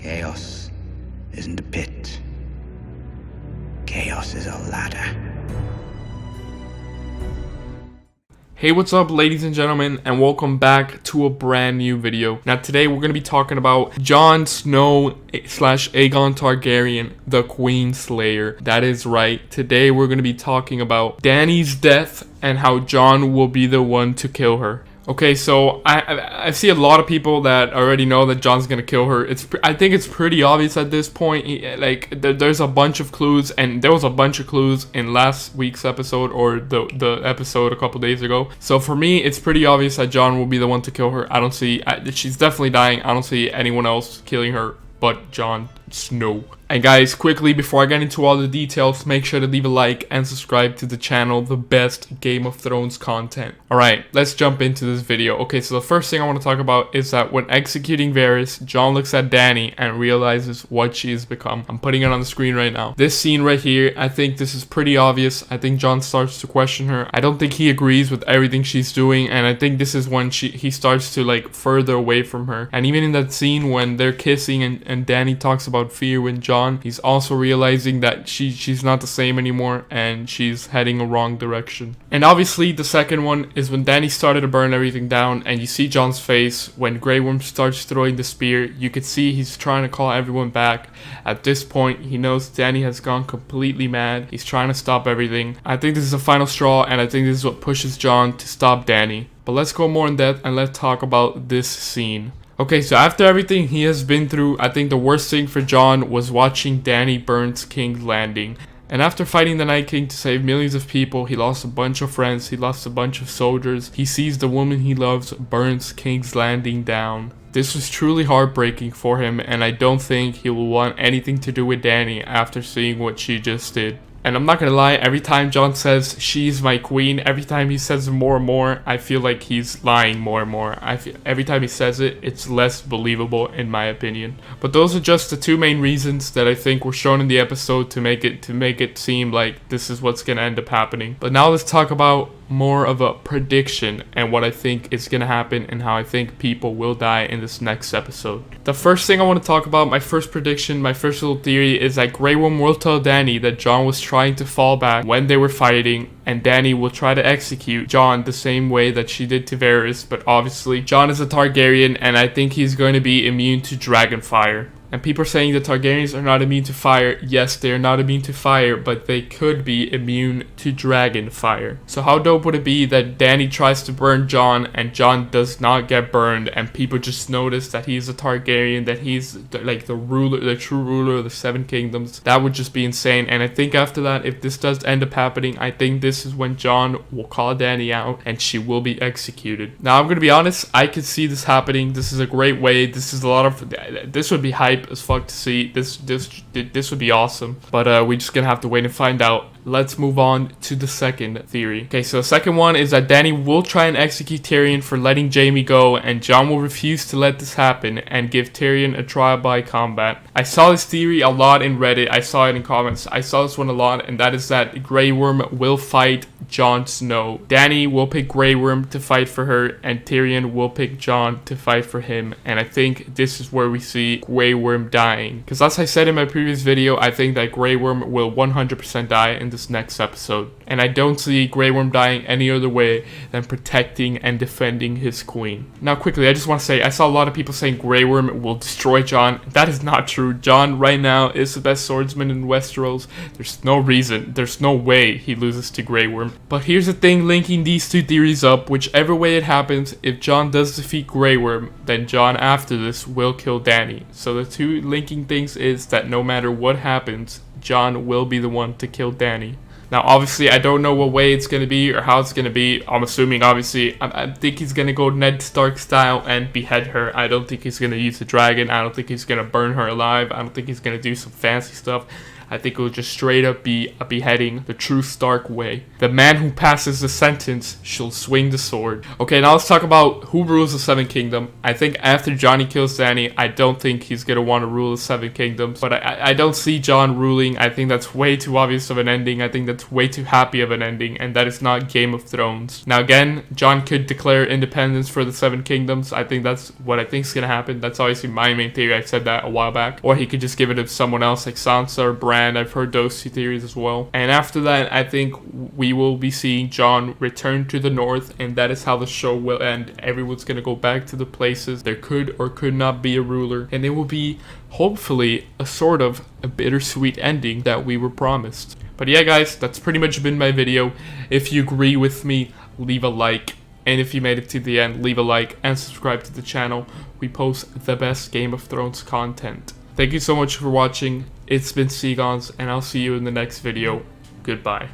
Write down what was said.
Chaos isn't a pit. Chaos is a ladder. Hey, what's up, ladies and gentlemen, and welcome back to a brand new video. Now today we're going to be talking about Jon Snow / Aegon Targaryen, the Queenslayer. That is right. Today we're going to be talking about Dany's death and how Jon will be the one to kill her. Okay, so I see a lot of people that already know that Jon's gonna kill her. I think it's pretty obvious at this point. There's a bunch of clues, and there was a bunch of clues in last week's episode or the episode a couple days ago. So for me, it's pretty obvious that Jon will be the one to kill her. She's definitely dying. I don't see anyone else killing her but Jon Snow. And guys, quickly before I get into all the details, make sure to leave a like and subscribe to the channel, the best Game of Thrones content. Alright, let's jump into this video. Okay, so the first thing I want to talk about is that when executing Varys, Jon looks at Dany and realizes what she has become. I'm putting it on the screen right now. This scene right here, I think this is pretty obvious. I think Jon starts to question her. I don't think he agrees with everything she's doing, and I think this is when he starts to like further away from her. And even in that scene when they're kissing and Dany talks about fear with Jon, he's also realizing that she's not the same anymore and she's heading a wrong direction. And obviously the second one is when Dany started to burn everything down, and you see Jon's face when Grey Worm starts throwing the spear. You could see he's trying to call everyone back. At this point, he knows Dany has gone completely mad. He's trying to stop everything. I think this is the final straw, and I think this is what pushes Jon to stop Dany. But let's go more in depth and let's talk about this scene. Okay, so after everything he has been through, I think the worst thing for Jon was watching Dany burn King's Landing. And after fighting the Night King to save millions of people, he lost a bunch of friends, he lost a bunch of soldiers. He sees the woman he loves burns King's Landing down. This was truly heartbreaking for him, and I don't think he will want anything to do with Dany after seeing what she just did. And I'm not gonna lie, every time Jon says, "She's my queen," every time he says it more and more, I feel like he's lying more and more. Every time he says it, it's less believable in my opinion. But those are just the two main reasons that I think were shown in the episode to make it seem like this is what's gonna end up happening. But now let's talk about more of a prediction and what I think is gonna happen and how I think people will die in this next episode. The first thing I want to talk about, my first prediction, my first little theory, is that Grey Worm will tell Dany that Jon was trying to fall back when they were fighting, and Dany will try to execute Jon the same way that she did to Varys. But obviously Jon is a Targaryen, and I think he's going to be immune to dragon fire. And people are saying the Targaryens are not immune to fire. Yes, they are not immune to fire, but they could be immune to dragon fire. So how dope would it be that Dany tries to burn Jon and Jon does not get burned, and people just notice that he's a Targaryen, that he's like the ruler, the true ruler of the Seven Kingdoms? That would just be insane. And I think after that, if this does end up happening, I think this is when Jon will call Dany out and she will be executed. Now I'm gonna be honest, I could see this happening. This is a great way. This would be hype as fuck to see. This would be awesome, but we just gonna have to wait and find out. Let's move on to the second theory. Okay, so the second one is that Dany will try and execute Tyrion for letting Jaime go, and Jon will refuse to let this happen and give Tyrion a trial by combat. I saw this theory a lot in Reddit. I saw it in comments. I saw this one a lot, and that is that Grey Worm will fight Jon Snow. Dany will pick Grey Worm to fight for her, and Tyrion will pick Jon to fight for him. And I think this is where we see Grey Worm dying, because as I said in my previous video, I think that Grey Worm will 100% die in this next episode, and I don't see Grey Worm dying any other way than protecting and defending his queen. Now quickly, I just want to say, I saw a lot of people saying Grey Worm will destroy Jon. That is not true. Jon right now is the best swordsman in Westeros. There's no reason, there's no way he loses to Grey Worm. But here's the thing linking these two theories up: whichever way it happens, if Jon does defeat Grey Worm, then Jon after this will kill Dany. So the two linking things is that no matter what happens, Jon will be the one to kill Dany. Now obviously I don't know what way it's going to be or how it's going to be. I'm assuming obviously, I think he's going to go Ned Stark style and behead her. I don't think he's going to use the dragon. I don't think he's going to burn her alive. I don't think he's going to do some fancy stuff. I think it would just straight up be a beheading, the true Stark way. The man who passes the sentence shall swing the sword. Okay, now let's talk about who rules the Seven Kingdoms. I think after Johnny kills Danny, I don't think he's gonna want to rule the Seven Kingdoms. But I don't see Jon ruling. I think that's way too obvious of an ending. I think that's way too happy of an ending, and that is not Game of Thrones. Now again, Jon could declare independence for the Seven Kingdoms. I think that's what I think is gonna happen. That's obviously my main theory. I said that a while back. Or he could just give it to someone else like Sansa or Bran. I've heard those two theories as well. And after that, I think we will be seeing Jon return to the north, and that is how the show will end. Everyone's gonna go back to the places. There could or could not be a ruler, and it will be hopefully a sort of a bittersweet ending that we were promised. But yeah guys, that's pretty much been my video. If you agree with me, leave a like, and if you made it to the end, leave a like and subscribe to the channel. We post the best Game of Thrones content. Thank you so much for watching. It's been Seagons, and I'll see you in the next video. Goodbye.